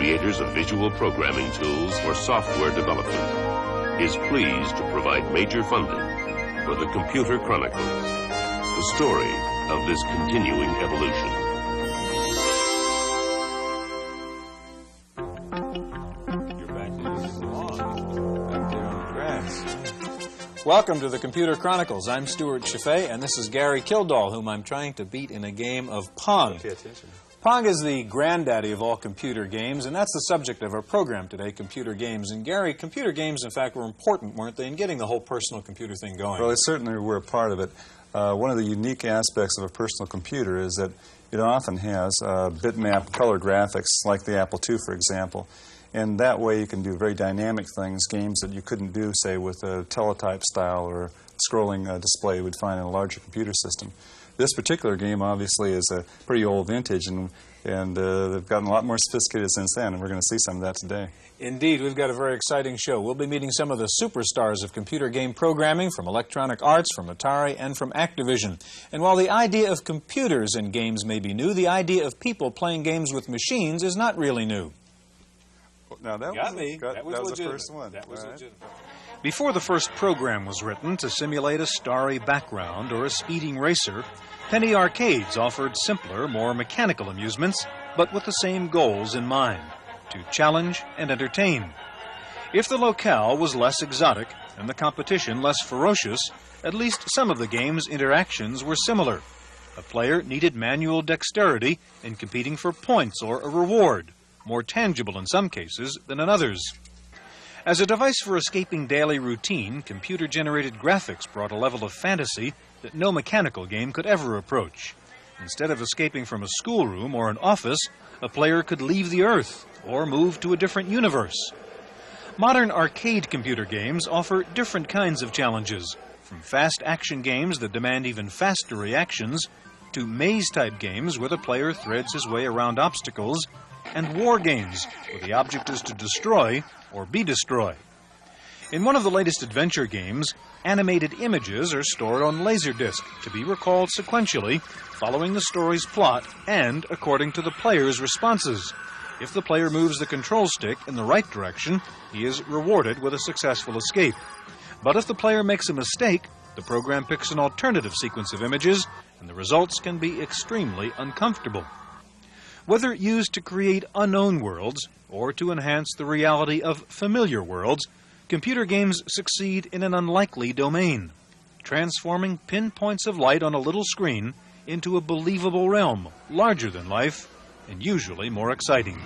creators of visual programming tools for software development, is pleased to provide major funding for the Computer Chronicles, the story of this continuing evolution. Welcome to the Computer Chronicles. I'm Stuart Chaffee, and this is Gary Kildall, whom I'm trying to beat in a game of Pong. Pay attention. Pong is the granddaddy of all computer games, and that's the subject of our program today, computer games. And Gary, computer games, in fact, were important, weren't they, in getting the whole personal computer thing going? Well, they certainly were a part of it. One of the unique aspects of a personal computer is that it often has bitmap color graphics, like the Apple II, for example. And that way you can do very dynamic things, games that you couldn't do, say, with a teletype style or scrolling display you would find in a larger computer system. This particular game, obviously, is a pretty old vintage, and they've gotten a lot more sophisticated since then, and we're going to see some of that today. Indeed, we've got a very exciting show. We'll be meeting some of the superstars of computer game programming from Electronic Arts, from Atari, and from Activision. And while the idea of computers in games may be new, the idea of people playing games with machines is not really new. Now, that was the first one. That was legitimate. Before the first program was written to simulate a starry background or a speeding racer, Penny Arcades offered simpler, more mechanical amusements, but with the same goals in mind, to challenge and entertain. If the locale was less exotic and the competition less ferocious, at least some of the game's interactions were similar. A player needed manual dexterity in competing for points or a reward, more tangible in some cases than in others. As a device for escaping daily routine, computer-generated graphics brought a level of fantasy that no mechanical game could ever approach. Instead of escaping from a schoolroom or an office, a player could leave the Earth or move to a different universe. Modern arcade computer games offer different kinds of challenges, from fast action games that demand even faster reactions to maze-type games where the player threads his way around obstacles, and war games where the object is to destroy or be destroyed. In one of the latest adventure games, animated images are stored on Laserdisc to be recalled sequentially, following the story's plot and according to the player's responses. If the player moves the control stick in the right direction, he is rewarded with a successful escape. But if the player makes a mistake, the program picks an alternative sequence of images, and the results can be extremely uncomfortable. Whether used to create unknown worlds or to enhance the reality of familiar worlds, computer games succeed in an unlikely domain, transforming pinpoints of light on a little screen into a believable realm, larger than life, and usually more exciting.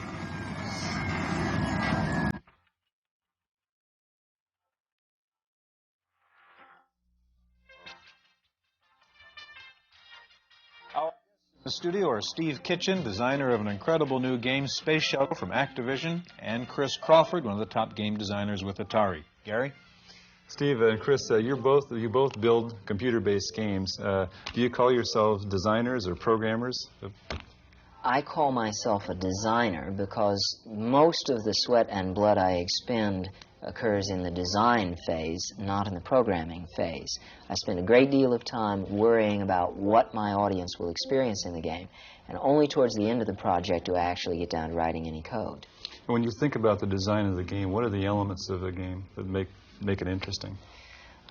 In the studio are Steve Kitchen, designer of an incredible new game, Space Shuttle, from Activision, and Chris Crawford, one of the top game designers with Atari. Gary? Steve and Chris, you both build computer-based games. Do you call yourselves designers or programmers? I call myself a designer because most of the sweat and blood I expend occurs in the design phase, not in the programming phase. I spend a great deal of time worrying about what my audience will experience in the game, and only towards the end of the project do I actually get down to writing any code. When you think about the design of the game, what are the elements of the game that make it interesting?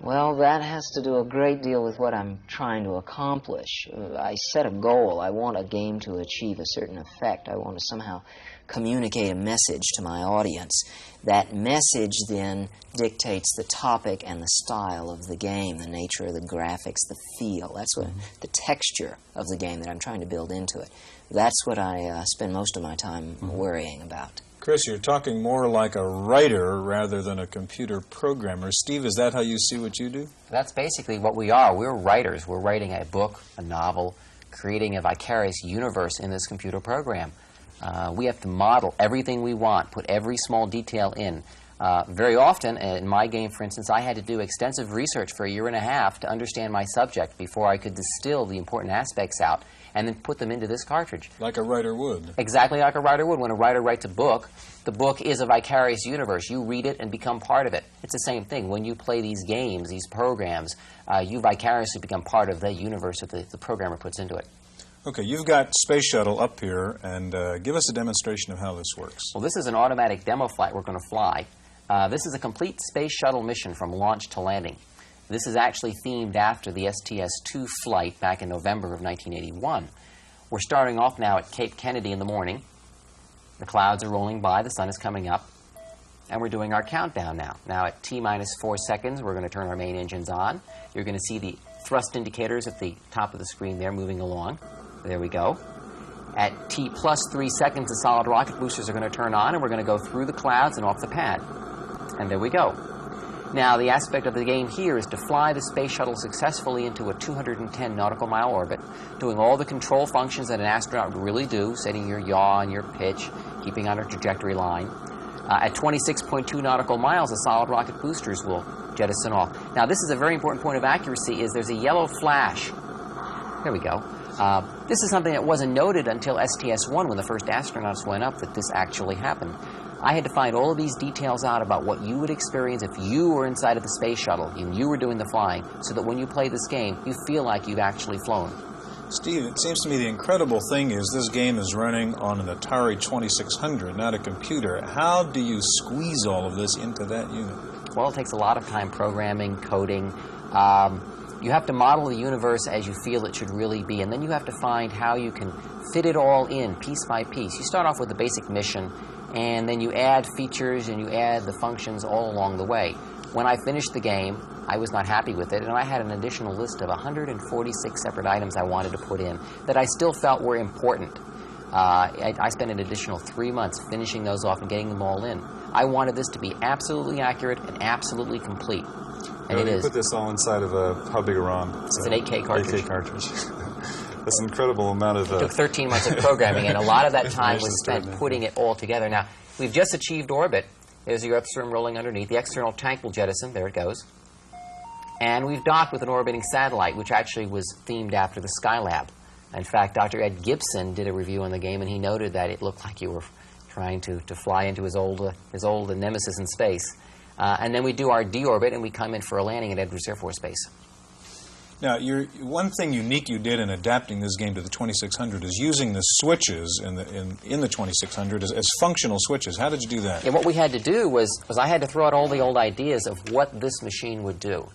Well, that has to do a great deal with what I'm trying to accomplish. I set a goal. I want a game to achieve a certain effect. I want to somehow communicate a message to my audience. That message then dictates the topic and the style of the game, the nature of the graphics, the feel. That's what the texture of the game that I'm trying to build into it. That's what I spend most of my time worrying about. Chris, you're talking more like a writer rather than a computer programmer. Steve, is that how you see what you do? That's basically what we are. We're writers. We're writing a book, a novel, creating a vicarious universe in this computer program. We have to model everything we want, put every small detail in. Very often, in my game, for instance, I had to do extensive research for a year and a half to understand my subject before I could distill the important aspects out and then put them into this cartridge. Like a writer would. Exactly like a writer would. When a writer writes a book, the book is a vicarious universe. You read it and become part of it. It's the same thing. When you play these games, these programs, you vicariously become part of the universe that the programmer puts into it. Okay, you've got Space Shuttle up here, and give us a demonstration of how this works. Well, this is an automatic demo flight we're going to fly. This is a complete Space Shuttle mission from launch to landing. This is actually themed after the STS-2 flight back in November of 1981. We're starting off now at Cape Kennedy in the morning. The clouds are rolling by, the sun is coming up, and we're doing our countdown now. Now at T-minus 4 seconds, we're going to turn our main engines on. You're going to see the thrust indicators at the top of the screen there moving along. There we go. At T plus 3 seconds, the solid rocket boosters are going to turn on, and we're going to go through the clouds and off the pad. And there we go. Now, the aspect of the game here is to fly the Space Shuttle successfully into a 210 nautical mile orbit, doing all the control functions that an astronaut would really do, setting your yaw and your pitch, keeping on a trajectory line. At 26.2 nautical miles, the solid rocket boosters will jettison off. Now, this is a very important point of accuracy, is there's a yellow flash. There we go. This is something that wasn't noted until STS-1 when the first astronauts went up, that this actually happened. I had to find all of these details out about what you would experience if you were inside of the Space Shuttle and you were doing the flying, so that when you play this game, you feel like you've actually flown. Steve, it seems to me the incredible thing is this game is running on an Atari 2600, not a computer. How do you squeeze all of this into that unit? Well, it takes a lot of time programming, coding. You have to model the universe as you feel it should really be, and then you have to find how you can fit it all in piece by piece. You start off with the basic mission, and then you add features and you add the functions all along the way. When I finished the game, I was not happy with it, and I had an additional list of 146 separate items I wanted to put in that I still felt were important. I spent an additional 3 months finishing those off and getting them all in. I wanted this to be absolutely accurate and absolutely complete. And it you is. Put this all inside of how big a ROM? It's an 8K cartridge. 8K cartridge. That's an incredible amount of... It took 13 months of programming, and a lot of that time was spent putting it all together. Now, we've just achieved orbit. There's the Earth's rim rolling underneath. The external tank will jettison. There it goes. And we've docked with an orbiting satellite, which actually was themed after the Skylab. In fact, Dr. Ed Gibson did a review on the game, and he noted that it looked like you were trying to fly into his old nemesis in space. And then we do our deorbit, and we come in for a landing at Edwards Air Force Base. Now, one thing unique you did in adapting this game to the 2600 is using the switches in the 2600 as functional switches. How did you do that? Yeah, what we had to do was I had to throw out all the old ideas of what this machine would do.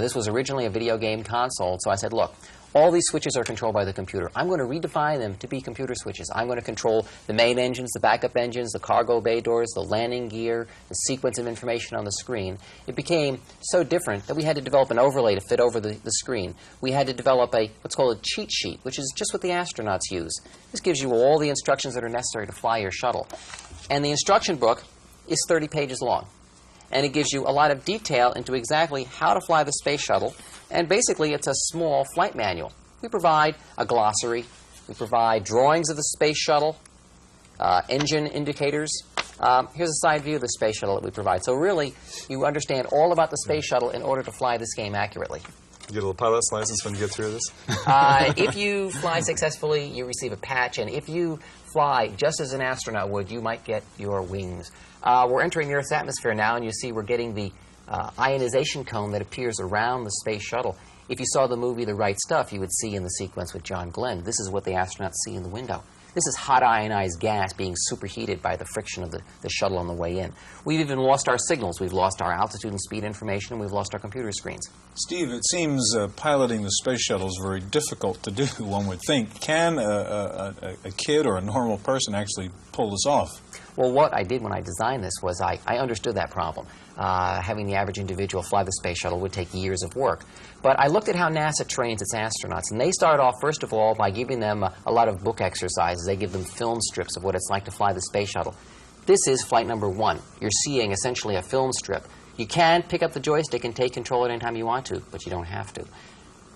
This was originally a video game console, so I said, look, all these switches are controlled by the computer. I'm going to redefine them to be computer switches. I'm going to control the main engines, the backup engines, the cargo bay doors, the landing gear, the sequence of information on the screen. It became so different that we had to develop an overlay to fit over the screen. We had to develop what's called a cheat sheet, which is just what the astronauts use. This gives you all the instructions that are necessary to fly your shuttle. And the instruction book is 30 pages long. And it gives you a lot of detail into exactly how to fly the space shuttle. And basically, it's a small flight manual. We provide a glossary. We provide drawings of the space shuttle, engine indicators. Here's a side view of the space shuttle that we provide. So really, you understand all about the space shuttle in order to fly this game accurately. You get a little pilot's license when you get through this? If you fly successfully, you receive a patch. And if you fly just as an astronaut would, you might get your wings. We're entering the Earth's atmosphere now, and you see we're getting the ionization cone that appears around the space shuttle. If you saw the movie The Right Stuff, you would see in the sequence with John Glenn, this is what the astronauts see in the window. This is hot ionized gas being superheated by the friction of the shuttle on the way in. We've even lost our signals. We've lost our altitude and speed information, and we've lost our computer screens. Steve, it seems piloting the space shuttle is very difficult to do, one would think. Can a kid or a normal person actually pull this off? Well, what I did when I designed this was I understood that problem. Having the average individual fly the space shuttle would take years of work. But I looked at how NASA trains its astronauts, and they start off, first of all, by giving them a lot of book exercises. They give them film strips of what it's like to fly the space shuttle. This is flight number 1. You're seeing essentially a film strip. You can pick up the joystick and take control at any time you want to, but you don't have to.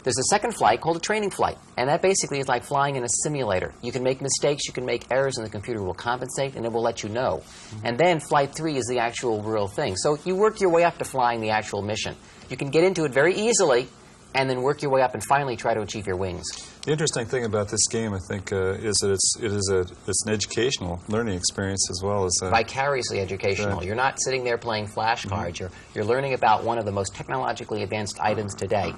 There's a second flight called a training flight, and that basically is like flying in a simulator. You can make mistakes, you can make errors, and the computer will compensate, and it will let you know. And then flight 3 is the actual real thing. So you work your way up to flying the actual mission. You can get into it very easily, and then work your way up and finally try to achieve your wings. The interesting thing about this game, I think, is that it's an educational learning experience as well as vicariously educational. Right. You're not sitting there playing flashcards. You're learning about one of the most technologically advanced items today.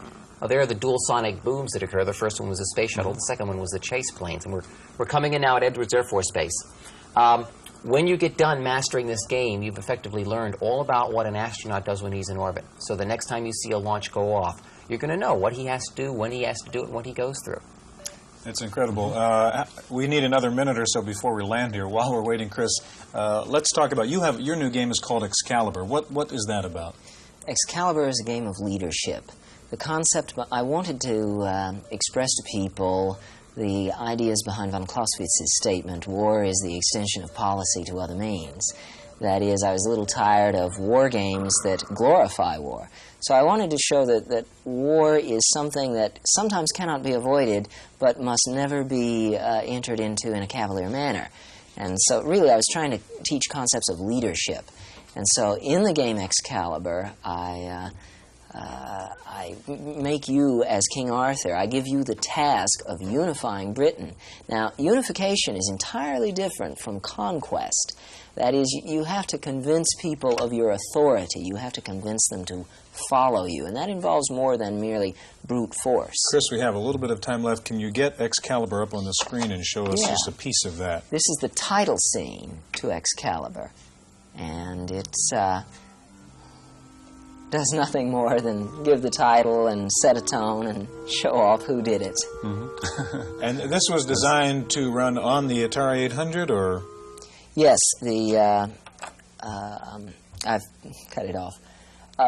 There are the dual sonic booms that occur. The first one was the space shuttle. The second one was the chase planes. And we're coming in now at Edwards Air Force Base. When you get done mastering this game, you've effectively learned all about what an astronaut does when he's in orbit. So the next time you see a launch go off, you're going to know what he has to do, when he has to do it, and what he goes through. It's incredible. We need another minute or so before we land here. While we're waiting, Chris, let's talk about, your new game is called Excalibur. What is that about? Excalibur is a game of leadership. The concept, I wanted to express to people the ideas behind von Clausewitz's statement, war is the extension of policy to other means. That is, I was a little tired of war games that glorify war. So I wanted to show that war is something that sometimes cannot be avoided, but must never be entered into in a cavalier manner. And so really I was trying to teach concepts of leadership. And so in the game Excalibur, I make you as King Arthur. I give you the task of unifying Britain. Now, unification is entirely different from conquest. That is, you have to convince people of your authority. You have to convince them to follow you, and that involves more than merely brute force. Chris, we have a little bit of time left. Can you get Excalibur up on the screen and show us just a piece of that? This is the title scene to Excalibur, and it's does nothing more than give the title and set a tone and show off who did it. Mm-hmm. And this was designed to run on the Atari 800, or? Yes, I've cut it off.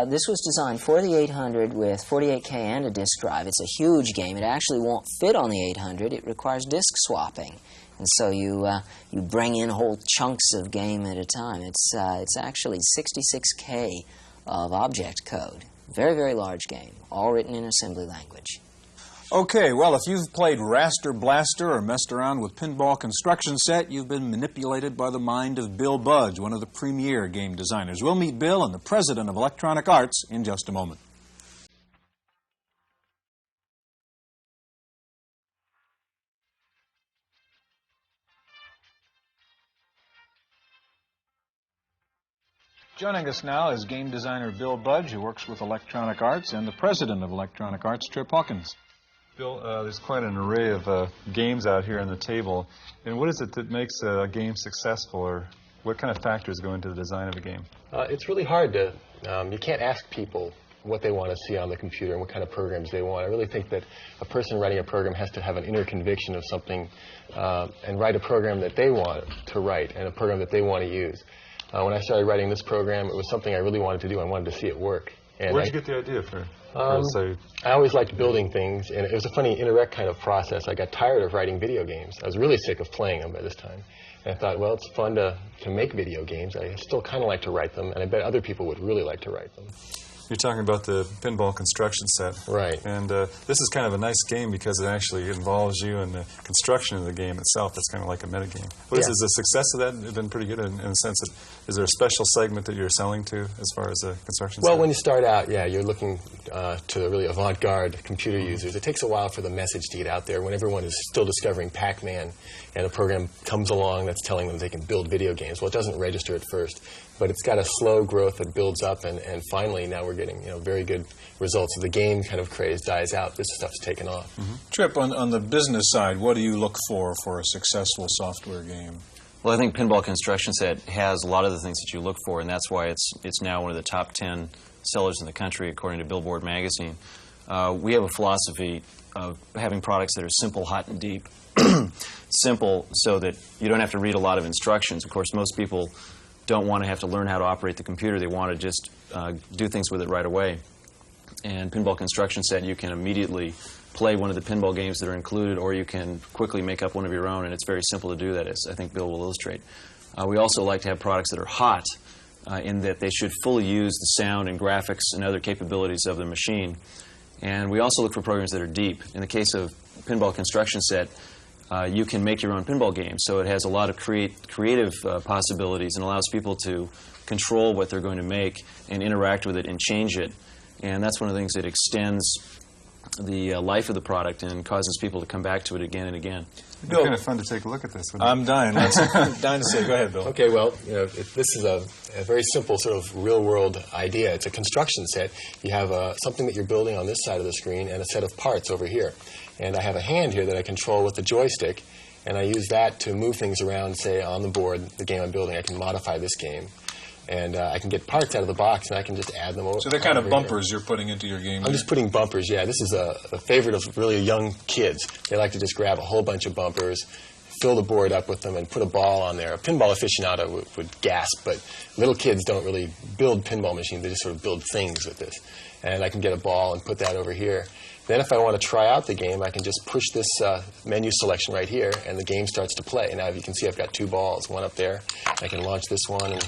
This was designed for the 800 with 48K and a disk drive. It's a huge game. It actually won't fit on the 800. It requires disk swapping. And so you bring in whole chunks of game at a time. It's actually 66K of object code. Very, very large game, all written in assembly language. Okay, well, if you've played Raster Blaster or messed around with Pinball Construction Set, you've been manipulated by the mind of Bill Budge, one of the premier game designers. We'll meet Bill and the president of Electronic Arts in just a moment. Joining us now is game designer Bill Budge, who works with Electronic Arts, and the president of Electronic Arts, Trip Hawkins. Bill, there's quite an array of games out here on the table. And what is it that makes a game successful, or what kind of factors go into the design of a game? It's really hard to, you can't ask people what they want to see on the computer and what kind of programs they want. I really think that a person writing a program has to have an inner conviction of something and write a program that they want to write and a program that they want to use. When I started writing this program, it was something I really wanted to do. I wanted to see it work. And where'd you get the idea for I always liked building things, and it was a funny indirect kind of process. I got tired of writing video games. I was really sick of playing them by this time. And I thought, well, it's fun to make video games. I still kind of like to write them, and I bet other people would really like to write them. You're talking about the Pinball Construction Set. Right. And this is kind of a nice game because it actually involves you in the construction of the game itself. It's kind of like a metagame. Is the success of that been pretty good in the sense that, is there a special segment that you're selling to as far as the construction set? Well, when you start out, you're looking to the really avant-garde computer users. It takes a while for the message to get out there when everyone is still discovering Pac-Man and a program comes along that's telling them they can build video games. Well, it doesn't register at first, but it's got a slow growth that builds up, and finally now we're getting very good results. So the game kind of craze dies out. This stuff's taken off. Mm-hmm. Trip, on the business side, what do you look for a successful software game? Well, I think Pinball Construction Set has a lot of the things that you look for, and that's why it's now one of the top 10 sellers in the country, according to Billboard magazine. We have a philosophy of having products that are simple, hot, and deep. Simple so that you don't have to read a lot of instructions. Of course, most people don't want to have to learn how to operate the computer. They want to just do things with it right away. And Pinball Construction Set, you can immediately play one of the pinball games that are included, or you can quickly make up one of your own, and it's very simple to do that, as I think Bill will illustrate. We also like to have products that are hot in that they should fully use the sound and graphics and other capabilities of the machine. And we also look for programs that are deep. In the case of Pinball Construction Set, you can make your own pinball games, so it has a lot of creative possibilities and allows people to control what they're going to make and interact with it and change it. And that's one of the things that extends the life of the product and causes people to come back to it again and again. It'd be kind of fun to take a look at this. I'm dying. Dying to say. Go ahead, Bill. Okay, well, this is a very simple sort of real-world idea. It's a construction set. You have something that you're building on this side of the screen and a set of parts over here. And I have a hand here that I control with the joystick, and I use that to move things around, say, on the board, the game I'm building. I can modify this game. And I can get parts out of the box, and I can just add them over. So they're kind of bumpers you're putting into your game. I'm just putting bumpers, yeah. This is a favorite of really young kids. They like to just grab a whole bunch of bumpers, fill the board up with them, and put a ball on there. A pinball aficionado would gasp, but little kids don't really build pinball machines. They just sort of build things with this. And I can get a ball and put that over here. Then if I want to try out the game, I can just push this menu selection right here, and the game starts to play. Now, you can see I've got two balls, one up there. I can launch this one, and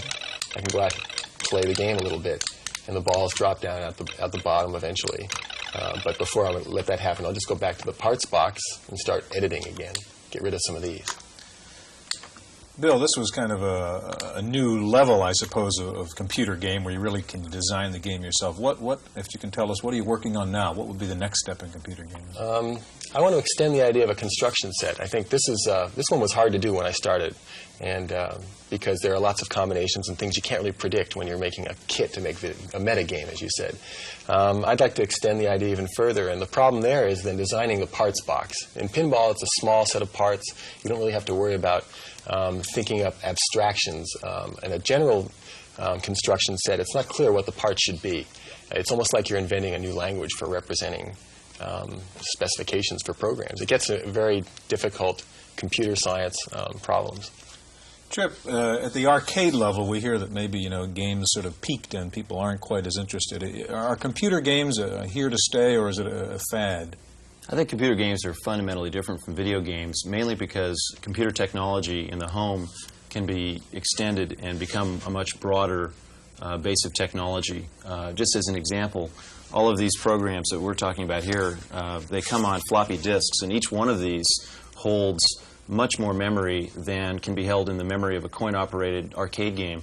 I can go out and play the game a little bit. And the balls drop down at the bottom eventually. But before I let that happen, I'll just go back to the parts box and start editing again. Get rid of some of these. Bill, this was kind of a new level, I suppose, of computer game where you really can design the game yourself. What, if you can tell us, what are you working on now? What would be the next step in computer games? I want to extend the idea of a construction set. I think this one was hard to do when I started, and because there are lots of combinations and things you can't really predict when you're making a kit to make a meta game, as you said. I'd like to extend the idea even further, and the problem there is then designing the parts box. In pinball, it's a small set of parts. You don't really have to worry about thinking up abstractions. And a general construction set, it's not clear what the parts should be. It's almost like you're inventing a new language for representing specifications for programs. It gets very difficult computer science problems. Trip, at the arcade level, we hear that maybe games sort of peaked and people aren't quite as interested. Are computer games here to stay, or is it a fad? I think computer games are fundamentally different from video games, mainly because computer technology in the home can be extended and become a much broader base of technology. Just as an example, all of these programs that we're talking about here, they come on floppy disks, and each one of these holds much more memory than can be held in the memory of a coin-operated arcade game.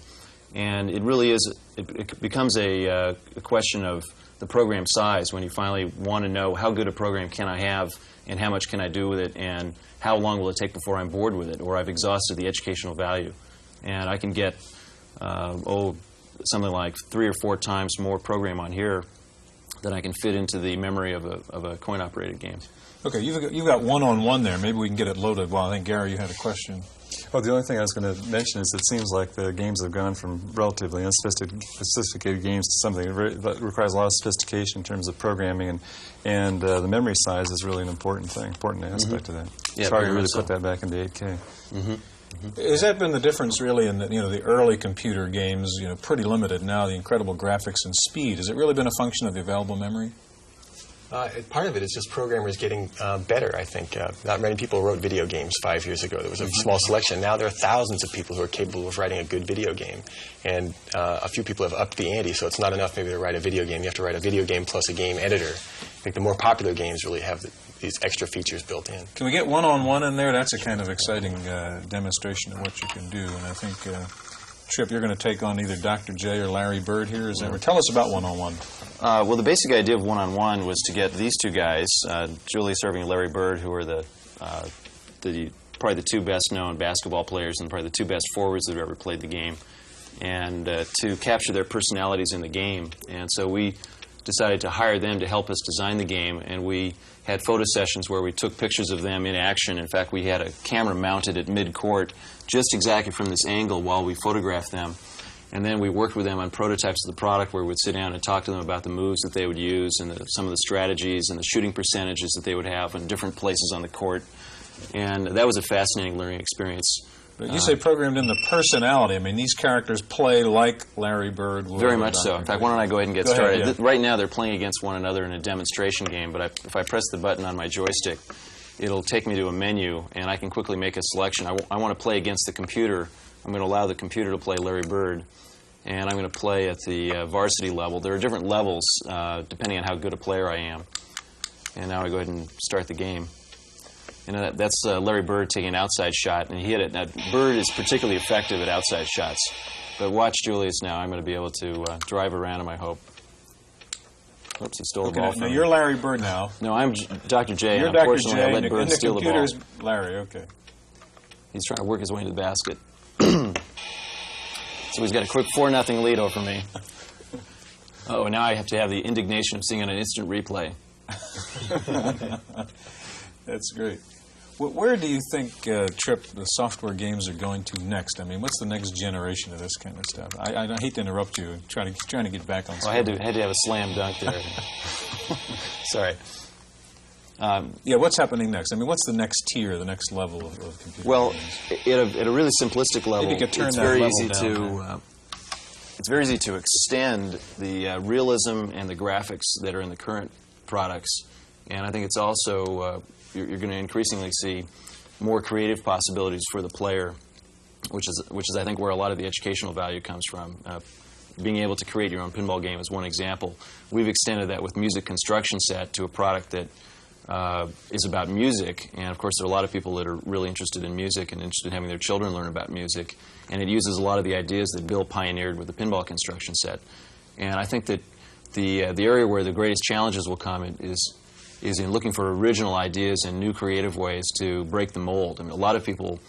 And it really is, it becomes a question of the program size when you finally want to know how good a program can I have and how much can I do with it and how long will it take before I'm bored with it or I've exhausted the educational value. And I can get, something like 3 or 4 times more program on here than I can fit into the memory of a coin-operated game. Okay, you've got one-on-one there. Maybe we can get it loaded. Well, I think, Gary, you had a question. Well, the only thing I was going to mention is it seems like the games have gone from relatively unsophisticated games to something that requires a lot of sophistication in terms of programming, and the memory size is really an important aspect of that. Yeah, it's hard to really put that back into 8K. Has that been the difference, really, in the early computer games? Pretty limited now. The incredible graphics and speed. Has it really been a function of the available memory? Part of it is just programmers getting better, I think. Not many people wrote video games 5 years ago. There was a small selection. Now there are thousands of people who are capable of writing a good video game. And a few people have upped the ante, so it's not enough maybe to write a video game. You have to write a video game plus a game editor. I think the more popular games really have these extra features built in. Can we get one-on-one in there? That's a kind of exciting demonstration of what you can do. And I think, Trip, you're going to take on either Dr. J or Larry Bird here. Tell us about one-on-one. Well, the basic idea of one-on-one was to get these two guys, Julie serving Larry Bird, who are probably the two best-known basketball players and probably the two best forwards that have ever played the game, and to capture their personalities in the game. And so we decided to hire them to help us design the game, and we had photo sessions where we took pictures of them in action. In fact, we had a camera mounted at mid-court just exactly from this angle while we photographed them. And then we worked with them on prototypes of the product where we'd sit down and talk to them about the moves that they would use and some of the strategies and the shooting percentages that they would have in different places on the court. And that was a fascinating learning experience. But you say programmed in the personality. I mean, these characters play like Larry Bird would. Very much so. In fact, why don't I go ahead and get started? Yeah. Right now they're playing against one another in a demonstration game, but if I press the button on my joystick, it'll take me to a menu, and I can quickly make a selection. I want to play against the computer. I'm going to allow the computer to play Larry Bird, and I'm going to play at the varsity level. There are different levels depending on how good a player I am. And now I go ahead and start the game. And that's Larry Bird taking an outside shot, and he hit it. Now, Bird is particularly effective at outside shots. But watch Julius now. I'm going to be able to drive around him, I hope. Oops, he stole the Okay, ball now from me. you're Larry Bird now. No, I'm Dr. J. You're and Dr. unfortunately, J, I let and Bird the steal the ball. computer's Larry, okay. He's trying to work his way into the basket. So he's got a quick 4-0 lead over me. Oh, now I have to have the indignation of seeing on an instant replay. That's great. Where do you think, Trip, the software games are going to next? I mean, what's the next generation of this kind of stuff? I hate to interrupt you, trying to get back on Well, I had to have a slam dunk there. Sorry. Yeah, what's happening next? I mean, what's the next tier, the next level of computer Well, games? at a really simplistic level, Maybe you could turn it's that very level easy down, it's very easy to extend the realism and the graphics that are in the current products, and I think it's also you're going to increasingly see more creative possibilities for the player, which is I think where a lot of the educational value comes from. Being able to create your own pinball game is one example. We've extended that with Music Construction Set to a product that is about music, and of course there are a lot of people that are really interested in music and interested in having their children learn about music, and it uses a lot of the ideas that Bill pioneered with the Pinball Construction Set. And I think that the area where the greatest challenges will come is in looking for original ideas and new creative ways to break the mold. I mean, a lot of people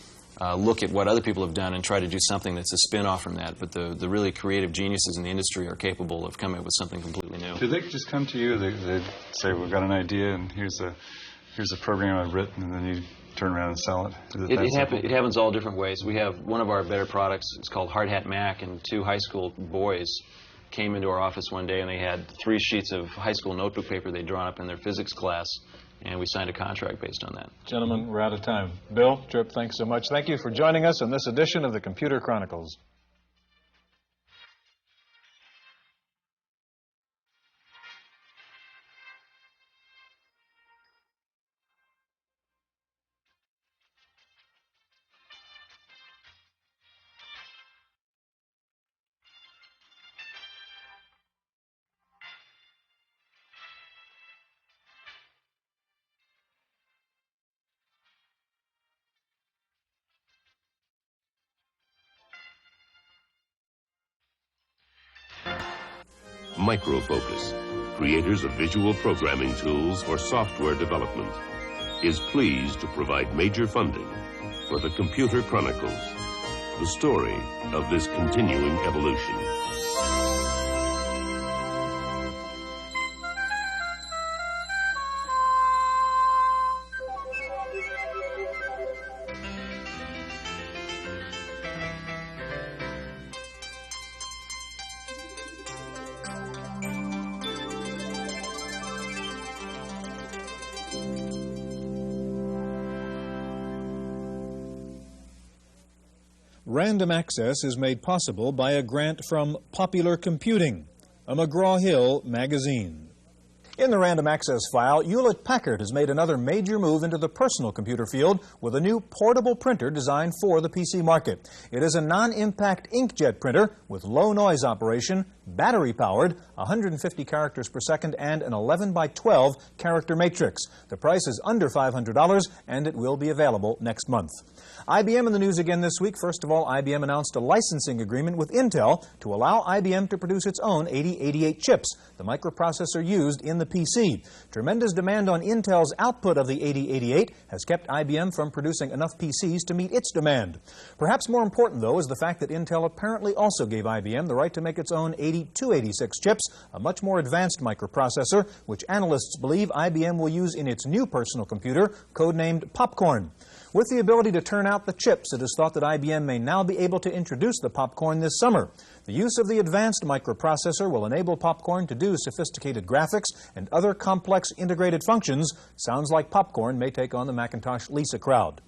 look at what other people have done and try to do something that's a spin-off from that, but the really creative geniuses in the industry are capable of coming up with something completely new. Do they just come to you? They say, "We've got an idea, and here's a program I've written," and then you turn around and sell it? It happens all different ways. We have one of our better products. It's called Hard Hat Mac, and 2 high school boys came into our office one day, and they had 3 sheets of high school notebook paper they'd drawn up in their physics class, and we signed a contract based on that. Gentlemen, we're out of time. Bill, Trip, thanks so much. Thank you for joining us in this edition of the Computer Chronicles. Microfocus, creators of visual programming tools for software development, is pleased to provide major funding for the Computer Chronicles, the story of this continuing evolution. Random Access is made possible by a grant from Popular Computing, a McGraw-Hill magazine. In the Random Access file, Hewlett-Packard has made another major move into the personal computer field with a new portable printer designed for the PC market. It is a non-impact inkjet printer with low noise operation, battery-powered, 150 characters per second, and an 11 by 12 character matrix. The price is under $500, and it will be available next month. IBM in the news again this week. First of all, IBM announced a licensing agreement with Intel to allow IBM to produce its own 8088 chips, the microprocessor used in the PC. Tremendous demand on Intel's output of the 8088 has kept IBM from producing enough PCs to meet its demand. Perhaps more important, though, is the fact that Intel apparently also gave IBM the right to make its own 8286 chips, a much more advanced microprocessor, which analysts believe IBM will use in its new personal computer, codenamed Popcorn. With the ability to turn out the chips, it is thought that IBM may now be able to introduce the Popcorn this summer. The use of the advanced microprocessor will enable Popcorn to do sophisticated graphics and other complex integrated functions. Sounds like Popcorn may take on the Macintosh Lisa crowd.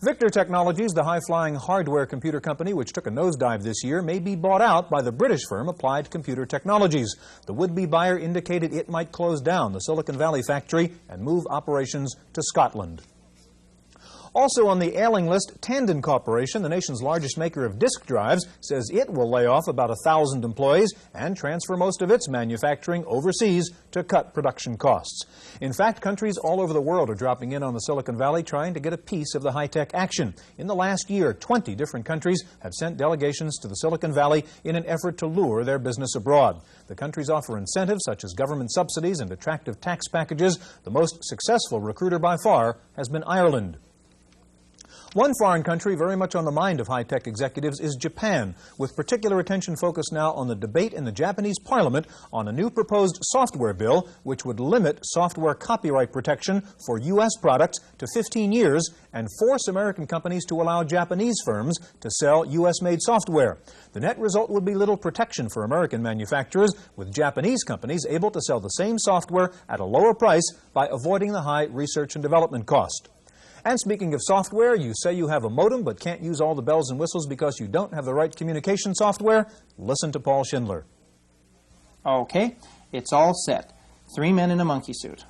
Victor Technologies, the high-flying hardware computer company which took a nosedive this year, may be bought out by the British firm Applied Computer Technologies. The would-be buyer indicated it might close down the Silicon Valley factory and move operations to Scotland. Also on the ailing list, Tandon Corporation, the nation's largest maker of disk drives, says it will lay off about 1,000 employees and transfer most of its manufacturing overseas to cut production costs. In fact, countries all over the world are dropping in on the Silicon Valley trying to get a piece of the high-tech action. In the last year, 20 different countries have sent delegations to the Silicon Valley in an effort to lure their business abroad. The countries offer incentives such as government subsidies and attractive tax packages. The most successful recruiter by far has been Ireland. One foreign country very much on the mind of high-tech executives is Japan, with particular attention focused now on the debate in the Japanese parliament on a new proposed software bill which would limit software copyright protection for U.S. products to 15 years and force American companies to allow Japanese firms to sell U.S.-made software. The net result would be little protection for American manufacturers, with Japanese companies able to sell the same software at a lower price by avoiding the high research and development cost. And speaking of software, you say you have a modem but can't use all the bells and whistles because you don't have the right communication software? Listen to Paul Schindler. Okay, it's all set. 3 men in a monkey suit.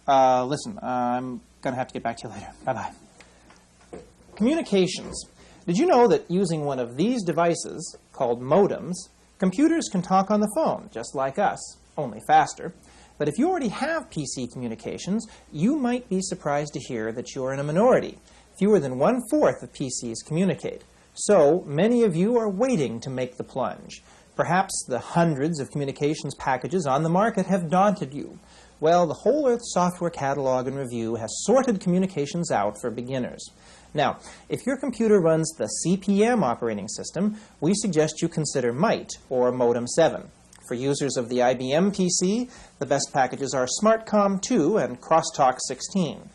Listen, I'm going to have to get back to you later. Bye-bye. Communications. Did you know that using one of these devices, called modems, computers can talk on the phone, just like us, only faster? But if you already have PC communications, you might be surprised to hear that you're in a minority. Fewer than 1/4 of PCs communicate. So many of you are waiting to make the plunge. Perhaps the hundreds of communications packages on the market have daunted you. Well, the Whole Earth Software Catalog and Review has sorted communications out for beginners. Now, if your computer runs the CP/M operating system, we suggest you consider MITE, or Modem 7. For users of the IBM PC, the best packages are SmartCom 2 and Crosstalk 16.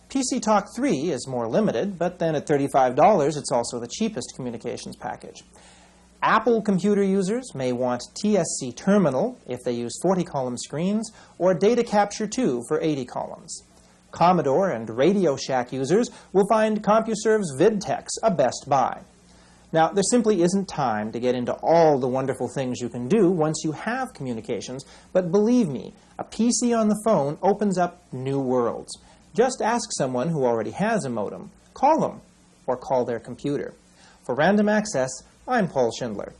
PC Talk 3 is more limited, but then at $35, it's also the cheapest communications package. Apple computer users may want TSC Terminal if they use 40-column screens, or Data Capture 2 for 80 columns. Commodore and Radio Shack users will find CompuServe's VidTex a best buy. Now, there simply isn't time to get into all the wonderful things you can do once you have communications, but believe me, a PC on the phone opens up new worlds. Just ask someone who already has a modem. Call them, or call their computer. For Random Access, I'm Paul Schindler.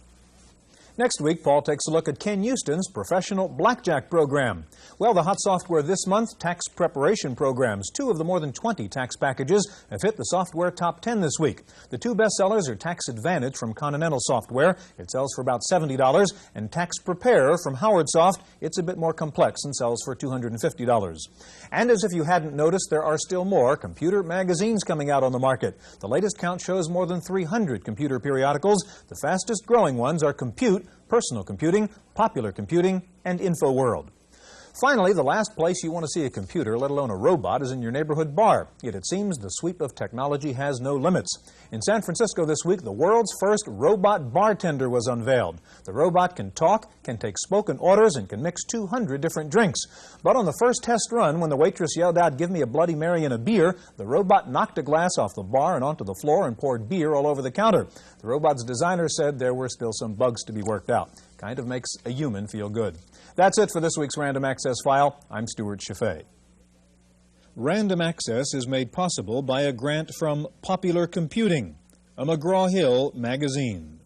Next week, Paul takes a look at Ken Houston's professional blackjack program. Well, the hot software this month, tax preparation programs. 2 of the more than 20 tax packages have hit the software top 10 this week. The 2 bestsellers are Tax Advantage from Continental Software. It sells for about $70. And Tax Prepare from HowardSoft. It's a bit more complex and sells for $250. And as if you hadn't noticed, there are still more computer magazines coming out on the market. The latest count shows more than 300 computer periodicals. The fastest growing ones are Compute, Personal Computing, Popular Computing, and InfoWorld. Finally, the last place you want to see a computer, let alone a robot, is in your neighborhood bar. Yet it seems the sweep of technology has no limits. In San Francisco this week, the world's first robot bartender was unveiled. The robot can talk, can take spoken orders, and can mix 200 different drinks. But on the first test run, when the waitress yelled out, "Give me a Bloody Mary and a beer," the robot knocked a glass off the bar and onto the floor and poured beer all over the counter. The robot's designer said there were still some bugs to be worked out. Kind of makes a human feel good. That's it for this week's Random Access File. I'm Stuart Chaffee. Random Access is made possible by a grant from Popular Computing, a McGraw-Hill magazine.